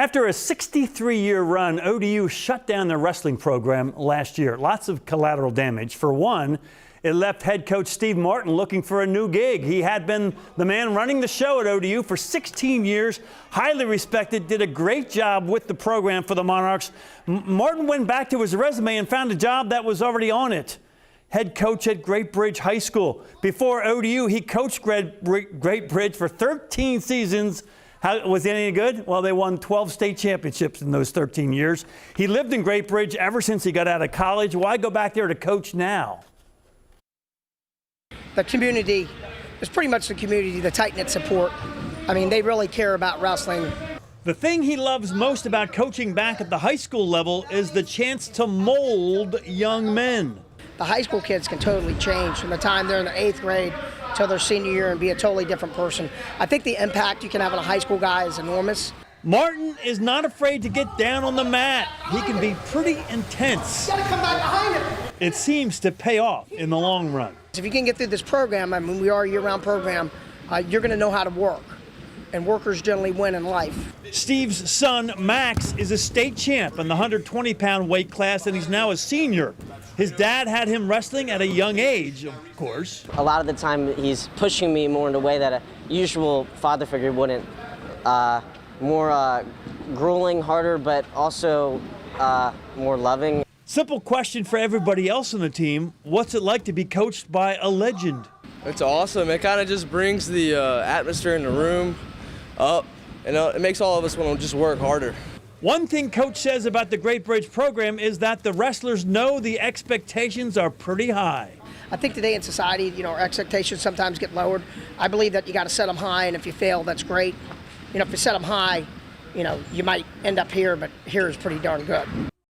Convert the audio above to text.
After a 63-year run, ODU shut down their wrestling program last year. Lots of collateral damage. For one, it left head coach Steve Martin looking for a new gig. He had been the man running the show at ODU for 16 years, highly respected, did a great job with the program for the Monarchs. Martin went back to his resume and found a job that was already on it. Head coach at Great Bridge High School. Before ODU, he coached Great Bridge for 13 seasons. How, was it any good? Well, they won 12 state championships in those 13 years. He lived in Great Bridge ever since he got out of college. Why go back there to coach now? The community is pretty much the community, the tight-knit support. I mean, they really care about wrestling. The thing he loves most about coaching back at the high school level is the chance to mold young men. The high school kids can totally change from the time they're in the 8th grade till their senior year and be a totally different person. I think the impact you can have on a high school guy is enormous. Martin is not afraid to get down on the mat. He can be pretty intense. You gotta come back behind him. It seems to pay off in the long run. If you can get through this program, I mean, we are a year-round program, you're gonna know how to work. And workers generally win in life. Steve's son, Max, is a state champ in the 120-pound weight class, and he's now a senior. His dad had him wrestling at a young age, of course. A lot of the time, he's pushing me more in a way that a usual father figure wouldn't. More grueling, harder, but also more loving. Simple question for everybody else on the team. What's it like to be coached by a legend? It's awesome. It kind of just brings the atmosphere in the room up, and it makes all of us want to just work harder. One thing Coach says about the Great Bridge program is that the wrestlers know the expectations are pretty high. I think today in society, you know, our expectations sometimes get lowered. I believe that you got to set them high, and if you fail, that's great. You know, if you set them high, you know, you might end up here, but here is pretty darn good.